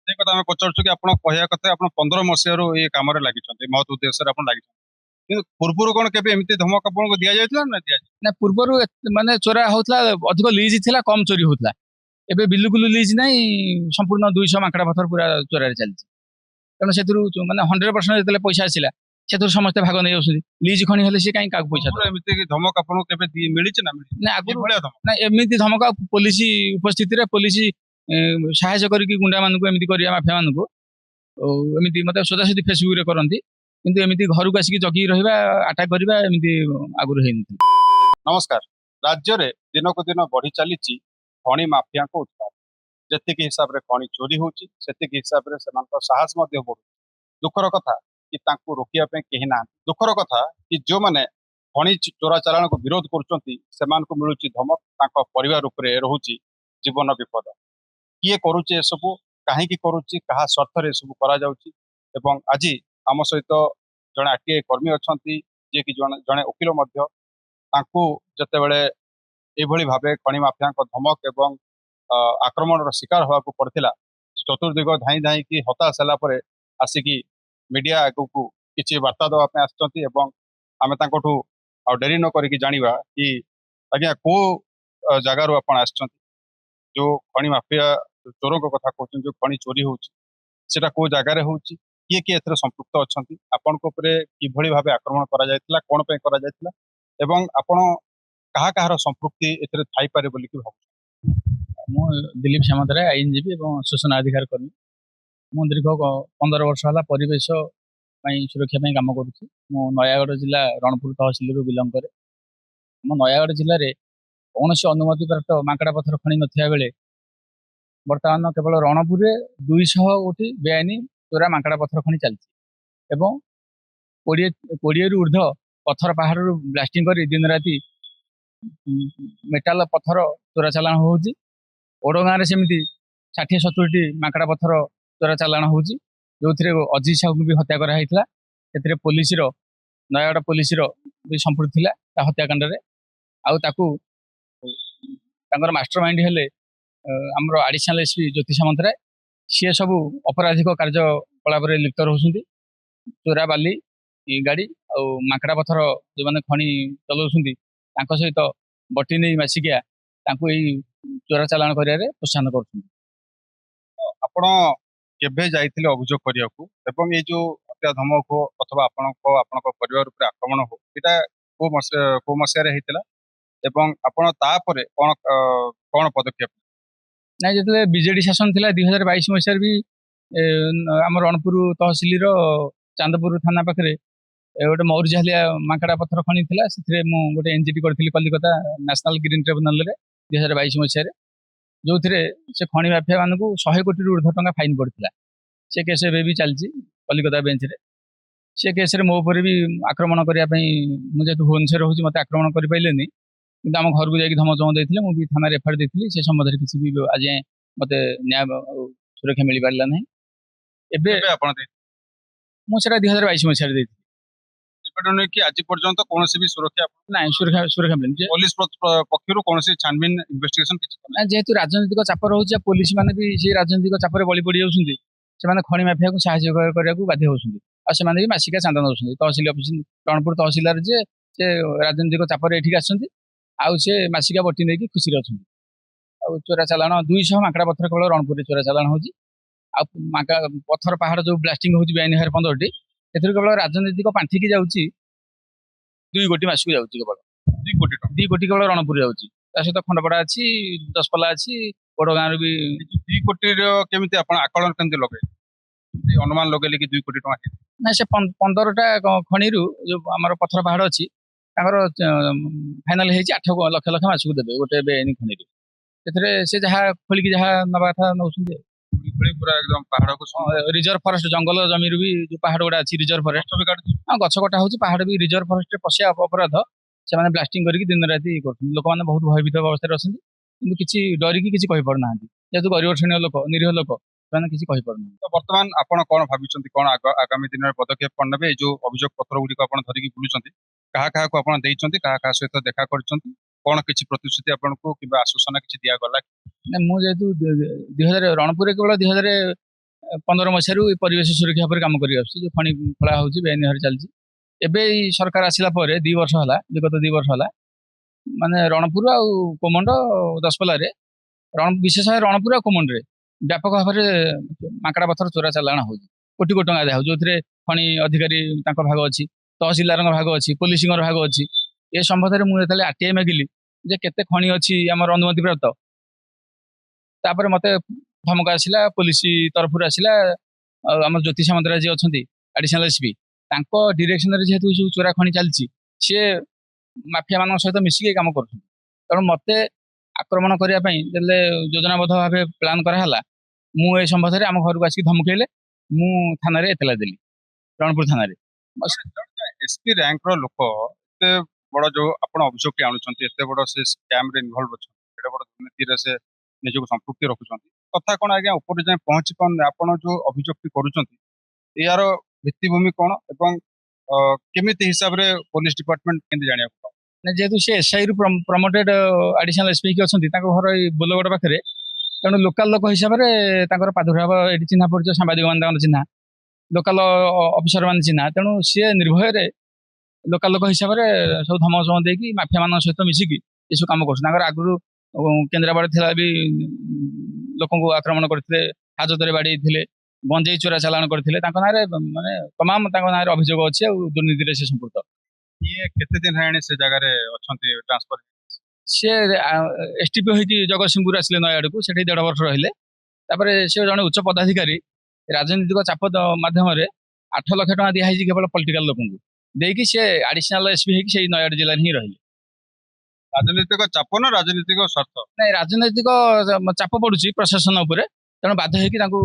ସେ କଥା ଆମେ ପଚାରୁଛୁ କି ଆପଣ କହିବା କଥା ଆପଣ 15 ମସିହାରୁ ଏ କାମରେ ଲାଗିଛନ୍ତି ମହତ୍ ଉଦ୍ଦେଶ୍ୟରେ ଆପଣ ଲାଗିଛନ୍ତି କିନ୍ତୁ ପୂର୍ବରୁ କଣ କେବେ ଏମିତି ଧମକ ଆପଣଙ୍କୁ ଦିଆଯାଇଥିଲା ନା ଦିଆଯାଇଥିଲା? ନା ପୂର୍ବରୁ ମାନେ ଚୋରା ହଉଥିଲା, ଅଧିକ ଲିଜ୍ ଥିଲା, କମ ଚୋରି ହଉଥିଲା। ଏବେ ବିଲକୁଲ ଲିଜ୍ ନାହିଁ, ସମ୍ପୂର୍ଣ୍ଣ 200 ମାଙ୍କଡା ପଥର ପୁରା ଚୋରାରେ ଚାଲିଛି। ତେଣୁ ସେଥିରୁ ମାନେ 100% ଯେତେବେଳେ ପଇସା ଆସିଲା ସେଥିରୁ ସମସ୍ତେ ଭାଗ ନେଇ ଯାଉଛନ୍ତି। ଲିଜ୍ ଖଣି ହେଲେ ସେ କାହିଁ କାହାକୁ ପଇସା ପୂର୍ବରୁ ଦେବ? ଏମିତି ଧମକ ଆପଣଙ୍କୁ କେବେ ମିଳିଛି ନା ମିଳିଛି ନା ଆଗରୁ ଏଭଳିଆ ଧମକ? ନା ଏମିତି ଧମକ ପୋଲିସ ଉପସ୍ଥିତିରେ ପୋଲିସ ସାହାଯ୍ୟ କରିକି ଗୁଣ୍ଡା ମାନଙ୍କୁ ଏମିତି କରିବା, ମାଫିଆ ମାନଙ୍କୁ ଏମିତି ମତେ ସୋଜାସଜି ଫେସବୁକ ରେ କରନ୍ତି, କିନ୍ତୁ ଏମିତି ଘରକୁ ଆସିକି ଜଗିକି ରହିବା, ଆଟାକ କରିବା ଏମିତି ଆଗରୁ ହେଇନଥିଲା। ନମସ୍କାର। ରାଜ୍ୟରେ ଦିନକୁ ଦିନ ବଢି ଚାଲିଛି ଖଣି ମାଫିଆଙ୍କ ଉତ୍ପାଦ। ଯେତିକି ହିସାବରେ ଖଣି ଚୋରି ହଉଛି ସେତିକି ହିସାବରେ ସେମାନଙ୍କ ସାହସ ମଧ୍ୟ ବଢୁଛି। ଦୁଃଖର କଥା କି ତାଙ୍କୁ ରୋକିବା ପାଇଁ କେହି ନାହାନ୍ତି। ଦୁଃଖର କଥା କି ଯେଉଁମାନେ ଖଣି ଚୋରା ଚାଲାଣକୁ ବିରୋଧ କରୁଛନ୍ତି ସେମାନଙ୍କୁ ମିଳୁଛି ଧମକ, ତାଙ୍କ ପରିବାର ଉପରେ ରହୁଛି ଜୀବନ ବିପଦ। କିଏ କରୁଛି ଏସବୁ, କାହିଁକି କରୁଛି, କାହା ସ୍ୱାର୍ଥରେ ଏସବୁ କରାଯାଉଛି? ଏବଂ ଆଜି ଆମ ସହିତ ଜଣେ ଆର୍ଟିଆଇ କର୍ମୀ ଅଛନ୍ତି, ଯିଏକି ଜଣେ ଓକିଲ ମଧ୍ୟ। ତାଙ୍କୁ ଯେତେବେଳେ ଏଭଳି ଭାବେ ଖଣି ମାଫିଆଙ୍କ ଧମକ ଏବଂ ଆକ୍ରମଣର ଶିକାର ହେବାକୁ ପଡ଼ିଥିଲା, ଚତୁର୍ଦିଗ ଧାଇଁ ଧାଇଁକି ହତାଶ ହେଲା ପରେ ଆସିକି ମିଡିଆ ଆଗକୁ କିଛି ବାର୍ତ୍ତା ଦେବା ପାଇଁ ଆସିଛନ୍ତି। ଏବଂ ଆମେ ତାଙ୍କଠୁ ଆଉ ଡେରି ନ କରିକି ଜାଣିବା କି ଆଜ୍ଞା କୋଉ ଜାଗାରୁ ଆପଣ ଆସିଛନ୍ତି, ଯୋଉ ଖଣି ମାଫିଆ ଚୋରଙ୍କ କଥା କହୁଛନ୍ତି, ଯୋଉ ଖଣି ଚୋରି ହଉଛି ସେଟା କୋଉ ଜାଗାରେ ହଉଛି, କିଏ କିଏ ଏଥିରେ ସମ୍ପୃକ୍ତ ଅଛନ୍ତି, ଆପଣଙ୍କ ଉପରେ କିଭଳି ଭାବେ ଆକ୍ରମଣ କରାଯାଇଥିଲା, କଣ ପାଇଁ କରାଯାଇଥିଲା ଏବଂ ଆପଣ କାହା କାହାର ସମ୍ପୃକ୍ତି ଏଥିରେ ଥାଇପାରେ ବୋଲିକି ଭାବୁଛନ୍ତି? ମୁଁ ଦିଲ୍ଲୀପ ସାମନ୍ତରାୟ, ଆଇନଜୀବୀ ଏବଂ ସୂଚନା ଅଧିକାର କର୍ମୀ। ମୁଁ ଦୀର୍ଘ 15 ବର୍ଷ ହେଲା ପରିବେଶ ପାଇଁ ସୁରକ୍ଷା ପାଇଁ କାମ କରୁଛି। ମୁଁ ନୟାଗଡ଼ ଜିଲ୍ଲା ରଣପୁର ତହସିଲରୁ ବିଲଙ୍ଗ କରେ। ଆମ ନୟାଗଡ଼ ଜିଲ୍ଲାରେ କୌଣସି ଅନୁମତିପ୍ରାପ୍ତ ମାଙ୍କଡା ପଥର ଖଣି ନଥିବା ବେଳେ ବର୍ତ୍ତମାନ କେବଳ ରଣପୁରରେ 200 ଗୋଟି ବେଆଇନ ଚୋରା ମାଙ୍କଡା ପଥର ଖଣି ଚାଲିଛି ଏବଂ 20ରୁ ଉର୍ଦ୍ଧ୍ୱ ପଥର ପାହାଡ଼ରୁ ବ୍ଲାଷ୍ଟିଂ କରି ଦିନ ରାତି ମେଟାଲ ପଥର ଚୋରା ଚାଲାଣ ହଉଛି। ଓଡଗାଁରେ ସେମିତି 60-70ଟି ମାଙ୍କଡା ପଥର ଚୋରା ଚାଲାଣ ହଉଛି, ଯୋଉଥିରେ ଅଜିତ ସାହୁଙ୍କୁ ବି ହତ୍ୟା କରାହେଇଥିଲା। ସେଥିରେ ନୟାଗଡ଼ ପୋଲିସର ବି ସମ୍ପୃକ୍ତି ଥିଲା ତା ହତ୍ୟାକାଣ୍ଡରେ। ଆଉ ତାଙ୍କର ମାଷ୍ଟର ମାଇଣ୍ଡ ହେଲେ ଆମର ଆଡିସନାଲ ଏସପି ଜ୍ୟୋତି ସାମନ୍ତରାୟ। ସିଏ ସବୁ ଅପରାଧିକ କାର୍ଯ୍ୟକଳାପରେ ଲିପ୍ତ ରହୁଛନ୍ତି। ଚୋରା ବାଲି ଗାଡି ଆଉ ମାଙ୍କଡା ପଥର ଯୋଉମାନେ ଖଣି ଚଲାଉଛନ୍ତି ତାଙ୍କ ସହିତ ବଟି ନେଇ ମାସିକିଆ ତାଙ୍କୁ ଏଇ ଚୋରା ଚାଲାଣ କରିବାରେ ପ୍ରୋତ୍ସାହନ କରୁଛନ୍ତି। ଆପଣ କେବେ ଯାଇଥିଲେ ଅଭିଯୋଗ କରିବାକୁ ଏବଂ ଏଇ ଯୋଉ ହତ୍ୟା ଧମକ ହଉ ଅଥବା ଆପଣଙ୍କ ପରିବାର ଉପରେ ଆକ୍ରମଣ ହଉ, ଏଇଟା କୋଉ ମସିହାରେ ହେଇଥିଲା ଏବଂ ଆପଣ ତାପରେ କଣ ପଦକ୍ଷେପ? ନାଇଁ, ଯେତେବେଳେ ବିଜେଡି ଶାସନ ଥିଲା 2022 ମସିହାରେ ବି ଆମ ରଣପୁର ତହସିଲର ଚାନ୍ଦପୁର ଥାନା ପାଖରେ ଗୋଟେ ମୌରିଜାଲିଆ ମାଙ୍କଡା ପଥର ଖଣି ଥିଲା। ସେଥିରେ ମୁଁ ଗୋଟେ ଏନଜିଟି କରିଥିଲି କଲିକତା ନ୍ୟାସନାଲ ଗ୍ରୀନ ଟ୍ରିବ୍ୟୁନାଲରେ 2022 ମସିହାରେ, ଯୋଉଥିରେ ସେ ଖଣି ମାଫିଆ ମାନଙ୍କୁ 100 କୋଟିରୁ ଉର୍ଦ୍ଧ୍ୱ ଟଙ୍କା ଫାଇନ ପଡିଥିଲା। ସେ କେସ୍ ଏବେ ବି ଚାଲିଛି କଲିକତା ବେଞ୍ଚରେ। ସେ କେସରେ ମୋ ଉପରେ ବି ଆକ୍ରମଣ କରିବା ପାଇଁ, ମୁଁ ଯେହେତୁ ଭୁବନେଶ୍ୱର ରହୁଛି ମତେ ଆକ୍ରମଣ କରିପାରିଲେନି, କିନ୍ତୁ ଆମ ଘରକୁ ଯାଇକି ଧମକ ଦେଇଥିଲେ। ମୁଁ ବି ଥାନାରେ ଏଫଆଇଆର ଦେଇଥିଲି। ସେ ସମ୍ବନ୍ଧରେ କିଛି ବି ଆଜି ମତେ ନ୍ୟାୟ ସୁରକ୍ଷା ମିଳିପାରିଲା ନାହିଁ। ଏବେ ଆପଣ ମୁଁ ସେଟା 2022 ମସିହାରେ ଦେଇଥିଲି। କି ଆଜି ପର୍ଯ୍ୟନ୍ତ କୌଣସି ବି ସୁରକ୍ଷା ନାଇଁ, ସୁରକ୍ଷା ମିଳିନି। ପୋଲିସ ପକ୍ଷରୁ କୌଣସି ଛାନବିନ ଇନଭେଷ୍ଟିଗେସନ କିଛି? ଯେହେତୁ ରାଜନୈତିକ ଚାପ ରହୁଛି, ପୋଲିସ ମାନେ ବି ସେ ରାଜନୈତିକ ଚାପରେ ବଳି ପଡି ଯାଉଛନ୍ତି। ସେମାନେ ଖଣି ମାଫିଆକୁ ସାହାଯ୍ୟ କରିବାକୁ ବାଧ୍ୟ ହଉଛନ୍ତି, ଆଉ ସେମାନେ ବି ମାସିକା ଚାନ୍ଦା ଦଉଛନ୍ତି। ତହସିଲ ଅଫିସ ରଣପୁର ତହସିଲଦାର ଯିଏ, ସେ ରାଜନୈତିକ ଚାପରେ ଏଠିକି ଆସୁଛନ୍ତି, ଆଉ ସେ ମାସିକା ବଟି ନେଇକି ଖୁସିରେ ଅଛନ୍ତି। ଆଉ ଚୋରା ଚାଲାଣ 200 ମାଙ୍କଡା ପଥର କେବଳ ରଣପୁରରେ ଚୋରା ଚାଲାଣ ହଉଛି। ଆଉ ପଥର ପାହାଡ ଯୋଉ ବ୍ଲାଷ୍ଟିଂ ହଉଛି ବେଆଇନ ଭାବେ 15ଟି, ସେଥିରୁ କେବଳ ରାଜନୈତିକ ପାଣ୍ଠିକି ଯାଉଛି 2 କୋଟି ମାସକୁ ଯାଉଛି। କେବଳ 2 କୋଟି କେବଳ ରଣପୁର ଯାଉଛି। ତା ସହିତ ଖଣ୍ଡପଡା ଅଛି, ଦଶପଲ୍ଲା ଅଛି, ଓଡଗାଁରେ ବି। 2 କୋଟିର କେମିତି ଆପଣ ଆକଳନ କେମିତି ଲଗେଇଲେ, ଅନୁମାନ ଲଗେଇଲେ କି 2 କୋଟି ଟଙ୍କା? ନା, ସେ 15ଟା ଖଣିରୁ ଯୋଉ ଆମର ପଥର ପାହାଡ ଅଛି, ତାଙ୍କର ଫାଇନାଲ ହେଇଛି 8 ଲକ୍ଷ ମାସକୁ ଦେବେ ଗୋଟେ ବେଆଇନ ଖଣିରୁ। ସେଥିରେ ସେ ଯାହା ଖୋଳିକି ଯାହା ନବା କଥା ନଉଛନ୍ତି। ପୁରା ଏକଦମ ପାହାଡକୁ ରିଜର୍ଭ ଫରେଷ୍ଟ ଜଙ୍ଗଲ ଜମିରୁ ବି ଯୋଉ ପାହାଡ ଗୁଡା ଅଛି ରିଜର୍ଭ ଫରେଷ୍ଟ ଗଛ କଟା ହଉଛି। ପାହାଡ ବି ରିଜର୍ଭ ଫରେଷ୍ଟରେ ପଶିବା ଅପରାଧ। ସେମାନେ ବ୍ଲାଷ୍ଟିଂ କରିକି ଦିନ ରାତି କରୁଛନ୍ତି। ଲୋକମାନେ ବହୁତ ଭୟଭୀତ ଅବସ୍ଥାରେ ଅଛନ୍ତି, କିନ୍ତୁ କିଛି ଡରିକି କିଛି କହିପାରୁନାହାନ୍ତି। ଯେହେତୁ ଗରିବ ଶ୍ରେଣୀର ଲୋକ, ନିରୀହ ଲୋକ, ସେମାନେ କିଛି କହିପାରୁନାହାନ୍ତି। ତ ବର୍ତ୍ତମାନ ଆପଣ କଣ ଭାବିଛନ୍ତି, କଣ ଆଗାମୀ ଦିନରେ ପଦକ୍ଷେପ କଣ ନେବେ? ଏଇ ଯୋଉ ଅଭିଯୋଗ ପତ୍ର ଗୁଡିକ ଆପଣ ଧରିକି ବୁଲୁଛନ୍ତି, କାହାକୁ ଆପଣ ଦେଇଛନ୍ତି, କାହା ସହିତ ଦେଖା କରିଛନ୍ତି, କଣ କିଛି ପ୍ରତିଶ୍ରୁତି ଆପଣଙ୍କୁ କିମ୍ବା ଆଶ୍ୱାସନା କିଛି ଦିଆଗଲା? ମୁଁ ଯେହେତୁ ରଣପୁରରେ କେବଳ 15 ମସିହାରୁ ଏ ପରିବେଶ ସୁରକ୍ଷା ଉପରେ କାମ କରି ଆସୁଛି। ଯୋଉ ଖଣି ଖୋଳା ହଉଛି ବେଆଇନ ଭାବରେ ଚାଲିଛି। ଏବେ ଏଇ ସରକାର ଆସିଲା ପରେ 2 ବର୍ଷ ହେଲା, ବିଗତ 2 ବର୍ଷ ହେଲା, ମାନେ ରଣପୁର ଆଉ କୋମଣ୍ଡ ଦଶପଲ୍ଲାରେ ବିଶେଷ ଭାବରେ ରଣପୁର ଆଉ କୋମଣ୍ଡରେ ବ୍ୟାପକ ଭାବରେ ମାଙ୍କଡା ପଥର ଚୋରା ଚାଲାଣ ହଉଛି। କୋଟି କୋଟି ଟଙ୍କା ଆଦାୟ ହଉଛି। ଯୋଉଥିରେ ଖଣି ଅଧିକାରୀ ତାଙ୍କ ଭାଗ ଅଛି, ତହସିଲଦାରଙ୍କ ଭାଗ ଅଛି, ପୋଲିସଙ୍କର ଭାଗ ଅଛି। ଏ ସମ୍ବନ୍ଧରେ ମୁଁ ଯେତେବେଳେ ଆରଟିଆଇ ମାଗିଲି ଯେ କେତେ ଖଣି ଅଛି ଆମର ଅନୁମତି ପ୍ରାପ୍ତ, ତାପରେ ମତେ ଧମକ ଆସିଲା, ପୋଲିସ ତରଫରୁ ଆସିଲା, ଆଉ ଆମର ଜ୍ୟୋତି ସାମନ୍ତରାୟ ଯିଏ ଅଛନ୍ତି ଆଡିସନାଲ ଏସପି, ତାଙ୍କ ଡିରେକ୍ସନରେ ଯେହେତୁ ସବୁ ଚୋରା ଖଣି ଚାଲିଛି, ସିଏ ମାଫିଆ ମାନଙ୍କ ସହିତ ମିଶିକି କାମ କରୁଛନ୍ତି। ତେଣୁ ମତେ ଆକ୍ରମଣ କରିବା ପାଇଁ ଯେତେବେଳେ ଯୋଜନାବଦ୍ଧ ଭାବେ ପ୍ଲାନ୍ କରାହେଲା, ମୁଁ ଏ ସମ୍ବନ୍ଧରେ ଆମ ଘରକୁ ଆସିକି ଧମକେଇଲେ, ମୁଁ ଥାନାରେ ଏତଲା ଦେଲି, ରଣପୁର ଥାନାରେ। ଏସପି ରାଙ୍କର ଲୋକ ଏତେ ବଡ ଯୋଉ ଆପଣ ଅଭିଯୋଗଟି ଆଣୁଛନ୍ତି, ଏତେ ବଡ ସେ ସ୍କାମ ରେ ଇନଭଲ୍ଭ ଅଛନ୍ତି, ଏତେ ବଡ ଦୁର୍ନୀତିରେ ସେ ନିଜକୁ ସମ୍ପୃକ୍ତି ରଖୁଛନ୍ତି, କଥା କଣ ଆଜ୍ଞା ଉପରେ ଯାଏଁ ପହଞ୍ଚି ପାରୁନି? ଆପଣ ଯୋଉ ଅଭିଯୋଗଟି କରୁଛନ୍ତି ଏହାର ଭିତ୍ତିଭୂମି କଣ ଏବଂ କେମିତି ହିସାବରେ ପୋଲିସ ଡିପାର୍ଟମେଣ୍ଟ କେମିତି ଜାଣିବାକୁ ପାଉ? ଯେହେତୁ ସେ ଏସ୍ଆଇ ରୁ ପ୍ରମୋଟେଡ ଆଡିସନାଲ ଏସପି କି ଅଛନ୍ତି, ତାଙ୍କ ଘର ଏଇ ବୋଲଗଡ ପାଖରେ, ତେଣୁ ଲୋକାଲ ଲୋକ ହିସାବରେ ତାଙ୍କର ପ୍ରାଦୁର୍ଭାବ ଏଠି ଚିହ୍ନା ପରିଚୟ, ସାମ୍ବାଦିକ ମାନେ ତାଙ୍କର ଚିହ୍ନା, ଲୋକାଲ ଅଫିସର ମାନେ ଚିହ୍ନା, ତେଣୁ ସିଏ ନିର୍ଭୟରେ ଲୋକାଲ ଲୋକ ହିସାବରେ ସବୁ ଧମକ ଚମକ ଦେଇକି ମାଫିଆ ମାନଙ୍କ ସହିତ ମିଶିକି ଏସବୁ କାମ କରୁଛନ୍ତି। ତାଙ୍କର ଆଗରୁ କେନ୍ଦ୍ରାପଡ଼ା ଥିଲା ବି ଲୋକଙ୍କୁ ଆକ୍ରମଣ କରିଥିଲେ, ହାଜତରେ ବାଡେଇଥିଲେ, ଗଞ୍ଜେଇ ଚୋରା ଚାଲାଣ କରିଥିଲେ। ତାଙ୍କ ନାଁରେ ମାନେ ତମାମ ତାଙ୍କ ନାଁରେ ଅଭିଯୋଗ ଅଛି ଆଉ ଦୁର୍ନୀତିରେ ସେ ସମ୍ପୃକ୍ତ। ଇଏ କେତେ ଦିନ ହେଲାଣି ସେ ଜାଗାରେ ଅଛନ୍ତି ଟ୍ରାନ୍ସଫର? ସିଏ ଏସଟିପି ହେଇକି ଜଗତସିଂହପୁର ଆସିଲେ ନୟାଗଡ଼କୁ, ସେଠି 1.5 ବର୍ଷ ରହିଲେ। ତାପରେ ସେ ଜଣେ ଉଚ୍ଚ ପଦାଧିକାରୀ, ରାଜନୈତିକ ଚାପ ମାଧ୍ୟମରେ 8 ଲକ୍ଷ ଟଙ୍କା ଦିଆହେଇଛି କେବଳ ପଲିଟିକାଲ ଲୋକଙ୍କୁ ଦେଇକି, ସେ ଆଡିସନାଲ ଏସପି ହେଇକି ସେଇ ନୟାଗଡ଼ ଜିଲ୍ଲାରେ ହିଁ ରହିଲେ। ରାଜନୈତିକ ଚାପ ନା ରାଜନୈତିକ ସ୍ୱାର୍ଥ? ନାଇଁ, ରାଜନୈତିକ ଚାପ ପଡୁଛି ପ୍ରଶାସନ ଉପରେ, ତେଣୁ ବାଧ୍ୟ ହେଇକି ତାଙ୍କୁ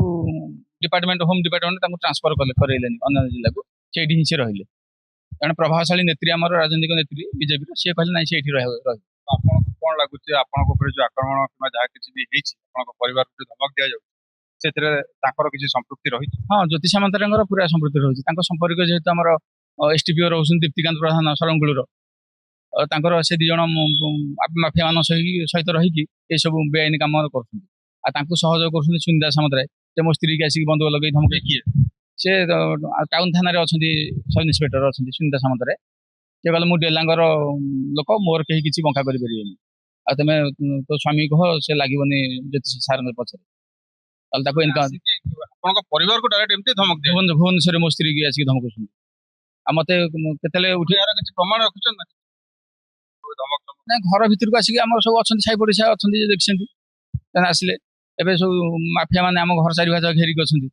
ଡିପାର୍ଟମେଣ୍ଟ, ହୋମ ଡିପାର୍ଟମେଣ୍ଟ ତାଙ୍କୁ ଟ୍ରାନ୍ସଫର କରେଇଲେନି ଅନ୍ୟ ଜିଲ୍ଲାକୁ, ସେଇଠି ହିଁ ସେ ରହିଲେ। ଜଣେ ପ୍ରଭାବଶାଳୀ ନେତ୍ରୀ, ଆମର ରାଜନୈତିକ ନେତ୍ରୀ ବିଜେପିର, ସିଏ କହିଲେ ନାଇଁ ସେ ଏଠି ରହିବ। ଆପଣଙ୍କୁ କଣ ଲାଗୁଛି ଆପଣଙ୍କ ଉପରେ ଯୋଉ ଆକ୍ରମଣ କିମ୍ବା ଯାହା କିଛି ବି ହେଇଛି, ଆପଣଙ୍କ ପରିବାରକୁ ଯୋଉ ଧମକ ଦିଆଯାଉଛି, ସେଥିରେ ତାଙ୍କର କିଛି ସମ୍ପୃକ୍ତି ରହିଛି? ହଁ, ଜ୍ୟୋତି ସାମନ୍ତରାୟଙ୍କର ପୁରା ସମ୍ପୃକ୍ତି ରହିଛି। ତାଙ୍କ ସମ୍ପର୍କୀୟ ଯେହେତୁ ଆମର ଏସଟିପିଓ ରହୁଛନ୍ତି ଦୀପ୍ତିକାନ୍ତ ପ୍ରଧାନ ସରଙ୍ଗୁଳୁର, ତାଙ୍କର ସେ 2 ଜଣ ମାଫିଆ ମାନଙ୍କ ସହିତ ରହିକି ଏସବୁ ବେଆଇନ କାମ କରୁଛନ୍ତି। ଆଉ ତାଙ୍କୁ ସହଯୋଗ କରୁଛନ୍ତି ସୁନିତା ସାମନ୍ତରାୟ, ସେ ମୋ ସ୍ତ୍ରୀକି ଆସିକି ବନ୍ଧୁକ ଲଗେଇ ଧମକେଇ। କିଏ ସେ? ଟାଉନ ଥାନାରେ ଅଛନ୍ତି, ସବ ଇନ୍ସପେକ୍ଟର ଅଛନ୍ତି ସୁନିତା ସାମନ୍ତରାୟ। ସେ କହିଲେ ମୁଁ ଡେଲାଙ୍ଗର ଲୋକ, ମୋର କେହି କିଛି ବଙ୍କା କରିପାରିବେନି, ଆଉ ତମେ ତୋ ସ୍ୱାମୀ କହ, ସେ ଲାଗିବନି ଜ୍ୟୋତି ସାରଙ୍କ ପଛରେ। ତାହେଲେ ତାକୁ ଆପଣଙ୍କ ପରିବାରକୁ ଡାଇରେକ୍ଟ ଏମିତି ଧମକ ଦିଏ? ଭୁବନେଶ୍ୱରରେ ମୋ ସ୍ତ୍ରୀକି ଆସିକି ଧମକଉଛନ୍ତି। ଆଉ ମତେ କେତେବେଳେ ଉଠି କିଛି ପ୍ରମାଣ ରଖୁଛନ୍ତି ନା? ନାଇଁ, ଘର ଭିତରକୁ ଆସିକି ଆମର ସବୁ ଅଛନ୍ତି, ସାହି ପଡିଶା ଅଛନ୍ତି, ଯେ ଦେଖିଛନ୍ତି ସେମାନେ ଆସିଲେ। ଏବେ ସବୁ ମାଫିଆ ମାନେ ଆମ ଘର ଚାରିପାଖ ଘେରିକି ଅଛନ୍ତି।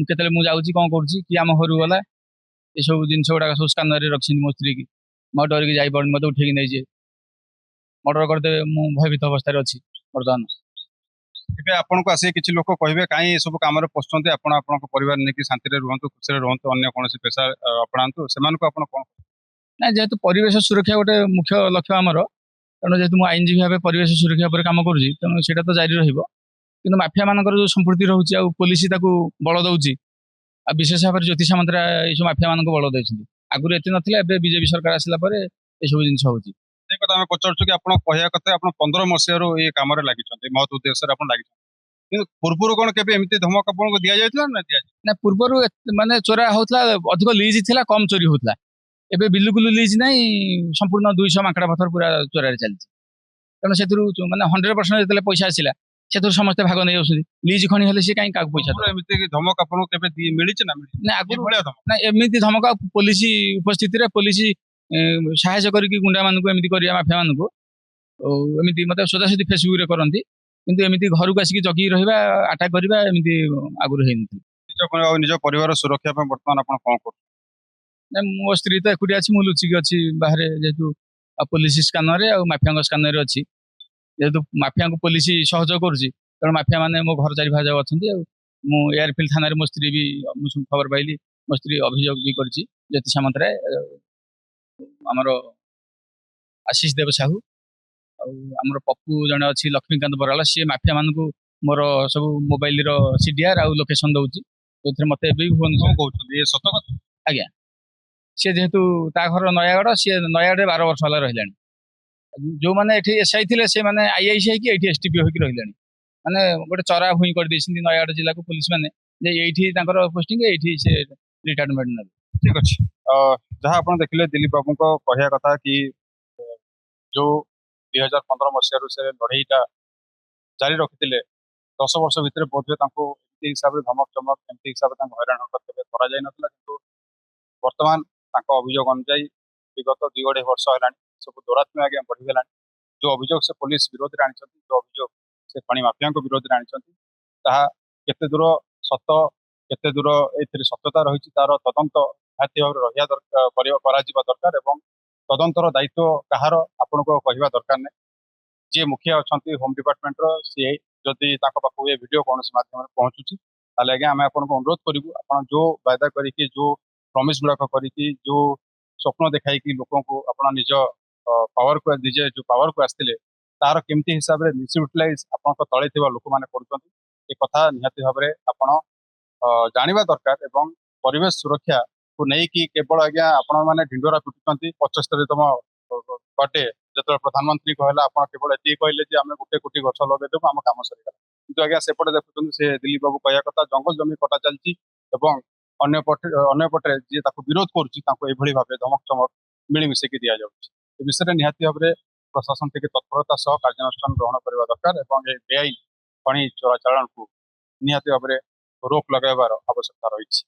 କେତେବେଳେ ମୁଁ ଯାଉଛି, କଣ କରୁଛି, କି ଆମ ଘରକୁ ଗଲା, ଏସବୁ ଜିନିଷ ଗୁଡାକ ସବୁ ସ୍କାନରରେ ରଖିଛନ୍ତି ମୋ ସ୍ତ୍ରୀକି। ମୁଁ ଡରିକି ଯାଇପାରୁନି, ମତେ ଉଠେଇକି ନେଇଯିବେ, ମର୍ଡର କରିଦେବେ। ମୁଁ ଭୟଭୀତ ଅବସ୍ଥାରେ ଅଛି ବର୍ତ୍ତମାନ। ଏବେ ଆପଣଙ୍କୁ ଆସିକି କିଛି ଲୋକ କହିବେ କାହିଁ ଏସବୁ କାମରେ ପଶୁଛନ୍ତି, ଆପଣ ଆପଣଙ୍କ ପରିବାର ନେଇକି ଶାନ୍ତିରେ ରୁହନ୍ତୁ, ଖୁସିରେ ରୁହନ୍ତୁ, ଅନ୍ୟ କୌଣସି ପେଶା ଆପଣାନ୍ତୁ, ସେମାନଙ୍କୁ ଆପଣ କଣ? ନାଇଁ, ଯେହେତୁ ପରିବେଶ ସୁରକ୍ଷା ଗୋଟେ ମୁଖ୍ୟ ଲକ୍ଷ୍ୟ ଆମର, ତେଣୁ ଯେହେତୁ ମୁଁ ଆଇନଜୀବୀ ଭାବେ ପରିବେଶ ସୁରକ୍ଷା ଉପରେ କାମ କରୁଛି, ତେଣୁ ସେଇଟା ତ ଜାରି ରହିବ। କିନ୍ତୁ ମାଫିଆ ମାନଙ୍କର ଯୋଉ ସମ୍ପୃକ୍ତି ରହୁଛି, ଆଉ ପୋଲିସ ତାକୁ ବଳ ଦଉଛି, ଆଉ ବିଶେଷ ଭାବରେ ଜ୍ୟୋତି ସାମନ୍ତରାୟ ଏଇସବୁ ମାଫିଆ ମାନଙ୍କୁ ବଳ ଦେଇଛନ୍ତି। ଆଗରୁ ଏତେ ନଥିଲା, ଏବେ ବିଜେପି ସରକାର ଆସିଲା ପରେ ଏସବୁ ଜିନିଷ ହଉଛି। ସେଇ କଥା ଆମେ ପଚାରୁଛୁ କି ଆପଣ କହିବା କଥା, ଆପଣ 15 ମସିହାରୁ ଏଇ କାମରେ ଲାଗିଛନ୍ତି, ମହତ୍ ଉଦ୍ଦେଶ୍ୟରେ ଆପଣ ଲାଗିଛନ୍ତି, କିନ୍ତୁ ପୂର୍ବରୁ କଣ କେବେ ଏମିତି ଧମକ ଆପଣଙ୍କୁ ଦିଆଯାଇଥିଲା ନା ଦିଆଯାଇଥିଲା? ନା, ପୂର୍ବରୁ ମାନେ ଚୋରା ହଉଥିଲା, ଅଧିକ ଲିଜ୍ ଥିଲା, କମ ଚୋରି ହଉଥିଲା। ଏବେ ବିଲକୁଲ ଲିଜ୍ ନାହିଁ, ସମ୍ପୂର୍ଣ୍ଣ 200 ମାଙ୍କଡା ପଥର ପୁରା ଚୋରାରେ ଚାଲିଛି। ତେଣୁ ସେଥିରୁ ମାନେ 100% ଯେତେବେଳେ ପଇସା ଆସିଲା, ସେଥିରୁ ସମସ୍ତେ ଭାଗ ନେଇ ଯାଉଛନ୍ତି। ଲିଜ୍ ଖଣି ହେଲେ ସିଏ କାହିଁ କାହାକୁ ପଇସା ଦେବ? ଏମିତି ଧମକ ଆପଣଙ୍କୁ କେବେ ମିଳିଛି ନା? ନା, ଆଗରୁ ନା ଏମିତି ଧମକ, ପୋଲିସ ଉପସ୍ଥିତିରେ ପୋଲିସ ସାହାଯ୍ୟ କରିକି ଗୁଣ୍ଡା ମାନଙ୍କୁ ଏମିତି କରିବା, ମାଫିଆ ମାନଙ୍କୁ ଏମିତି ମତେ ସୋଦାସୋଦି ଫେସବୁକ ରେ କରନ୍ତି, କିନ୍ତୁ ଏମିତି ଘରକୁ ଆସିକି ଜଗିକି ରହିବା, ଆଟାକ୍ କରିବା, ଏମିତି ଆଗରୁ ହେଇନଥିଲା। ନିଜ ପରିବାର ସୁରକ୍ଷା ପାଇଁ ବର୍ତ୍ତମାନ ଆପଣ କଣ କରୁଛନ୍ତି? ମୋ ସ୍ତ୍ରୀ ତ ଏକୁଟିଆ ଅଛି, ମୁଁ ଲୁଚିକି ଅଛି ବାହାରେ, ଯେହେତୁ ପୋଲିସ ସ୍କାନରରେ ଆଉ ମାଫିଆଙ୍କ ସ୍କାନରରେ ଅଛି। ଯେହେତୁ ମାଫିଆଙ୍କୁ ପୋଲିସ ସହଯୋଗ କରୁଛି, ତେଣୁ ମାଫିଆ ମାନେ ମୋ ଘର ଚାରିପାଖ ଅଛନ୍ତି। ଆଉ ମୁଁ ଏୟାରଫିଲ୍ଡ ଥାନାରେ ମୋ ସ୍ତ୍ରୀ ବି, ମୁଁ ଖବର ପାଇଲି, ମୋ ସ୍ତ୍ରୀ ଅଭିଯୋଗ ବି କରିଛି ଜ୍ୟୋତି ସାମନ୍ତରାୟ, ଆମର ଆଶିଷ ଦେବ ସାହୁ, ଆଉ ଆମର ପପୁ ଜଣେ ଅଛି ଲକ୍ଷ୍ମୀକାନ୍ତ ବରାଳ, ସିଏ ମାଫିଆ ମାନଙ୍କୁ ମୋର ସବୁ ମୋବାଇଲର ସିଡିଆର ଆଉ ଲୋକେସନ ଦଉଛି, ଯୋଉଥିରେ ମତେ ଏବେ ବି କହୁଛନ୍ତି ଏ ସତ କଥା? ଆଜ୍ଞା। ସିଏ ଯେହେତୁ ତା ଘର ନୟାଗଡ଼, ସିଏ ନୟାଗଡ଼ରେ 12 ବର୍ଷ ହେଲା ରହିଲାଣି। ଯୋଉମାନେ ଏଠି ଏସ୍ଆଇ ଥିଲେ, ସେମାନେ ଆଇଆଇସି ହେଇକି ଏଠି ଏସଟିପି ହେଇକି ରହିଲେଣି। ମାନେ ଗୋଟେ ଚରା ଭୂଇଁ କରିଦେଇଛନ୍ତି ନୟାଗଡ଼ ଜିଲ୍ଲାକୁ ପୋଲିସ ମାନେ। ଯେ ଏଇଠି ତାଙ୍କର ପୋଷ୍ଟିଂ, ଏଇଠି ସେ ରିଟାୟାରମେଣ୍ଟ ନେବେ। ଠିକ ଅଛି। ଯାହା ଆପଣ ଦେଖିଲେ ଦିଲ୍ଲୀପ ବାବୁଙ୍କ କହିବା କଥା କି ଯୋଉ 2015 ମସିହାରୁ ସେ ଲଢେଇଟା ଜାରି ରଖିଥିଲେ 10 ବର୍ଷ ଭିତରେ ବୋଧହୁଏ ତାଙ୍କୁ ଏମିତି ହିସାବରେ ଧମକ ଚମକ ଏମିତି ହିସାବରେ ତାଙ୍କୁ ହଇରାଣ ହରକତ କେବେ କରାଯାଇନଥିଲା, କିନ୍ତୁ ବର୍ତ୍ତମାନ ତାଙ୍କ ଅଭିଯୋଗ ଅନୁଯାୟୀ ବିଗତ 2-2.5 ବର୍ଷ ହେଲାଣି ସବୁ ଦୌରାତ୍ମ୍ୟ ଆଜ୍ଞା ବଢିଗଲାଣି। ଯୋଉ ଅଭିଯୋଗ ସେ ପୋଲିସ ବିରୋଧରେ ଆଣିଛନ୍ତି, ଯୋଉ ଅଭିଯୋଗ ସେ ଖଣି ମାଫିଆଙ୍କ ବିରୋଧରେ ଆଣିଛନ୍ତି, ତାହା କେତେ ଦୂର ସତ, କେତେ ଦୂର ଏଥିରେ ସତ୍ୟତା ରହିଛି ତାର ତଦନ୍ତ ନିହାତି ଭାବରେ ରହିବା ଦରକାର, କରାଯିବା ଦରକାର ଏବଂ ତଦନ୍ତର ଦାୟିତ୍ୱ କାହାର ଆପଣଙ୍କୁ ଆଉ କହିବା ଦରକାର ନାହିଁ। ଯିଏ ମୁଖିଆ ଅଛନ୍ତି ହୋମ ଡିପାର୍ଟମେଣ୍ଟର, ସିଏ ଯଦି ତାଙ୍କ ପାଖକୁ ଏ ଭିଡିଓ କୌଣସି ମାଧ୍ୟମରେ ପହଞ୍ଚୁଛି ତାହେଲେ ଆଜ୍ଞା ଆମେ ଆପଣଙ୍କୁ ଅନୁରୋଧ କରିବୁ, ଆପଣ ଯୋଉ ବାୟଦା କରିକି ଯୋଉ ପ୍ରମିସ୍ ଗୁଡାକ କରିକି ଯୋଉ ସ୍ୱପ୍ନ ଦେଖାଇକି ଲୋକଙ୍କୁ ଆପଣ ନିଜ ପାୱାରକୁ ନିଜେ ଯୋଉ ପାୱାରକୁ ଆସିଥିଲେ ତାର କେମିତି ହିସାବରେ ମିସୟୁଟିଲାଇଜ ଆପଣଙ୍କ ତଳେ ଥିବା ଲୋକମାନେ କରୁଛନ୍ତି, ଏ କଥା ନିହାତି ଭାବରେ ଆପଣ ଜାଣିବା ଦରକାର ଏବଂ ପରିବେଶ ସୁରକ୍ଷାକୁ ନେଇକି କେବଳ ଆଜ୍ଞା ଆପଣ ମାନେ ଢିଣ୍ଡୋରା ପିଟୁଛନ୍ତି। 75ତମ ବର୍ଥଡେ ଯେତେବେଳେ ପ୍ରଧାନମନ୍ତ୍ରୀ କହିଲା ଆପଣ କେବଳ ଏତିକି କହିଲେ ଯେ ଆମେ 1 କୋଟି ଗଛ ଲଗେଇଦେବୁ, ଆମ କାମ ସରିଗଲା। କିନ୍ତୁ ଆଜ୍ଞା ସେପଟେ ଦେଖୁଛନ୍ତି ସେ ଦିଲ୍ଲୀପ ବାବୁ କହିବା କଥା ଜଙ୍ଗଲ ଜମି କଟା ଚାଲିଛି ଏବଂ ଅନ୍ୟପଟେ ଯିଏ ତାକୁ ବିରୋଧ କରୁଛି ତାଙ୍କୁ ଏଭଳି ଭାବେ ଧମକ ଚମକ ମିଳିମିଶିକି ଦିଆଯାଉଛି। ଏ ବିଷୟରେ ନିହାତି ଭାବରେ ପ୍ରଶାସନ ଟିକେ ତତ୍ପରତା ସହ କାର୍ଯ୍ୟାନୁଷ୍ଠାନ ଗ୍ରହଣ କରିବା ଦରକାର ଏବଂ ଏ ବେଆଇନ ଖଣି ଚୋରାଚାଲାଣକୁ ନିହାତି ଭାବରେ ରୋକ ଲଗାଇବାର ଆବଶ୍ୟକତା ରହିଛି।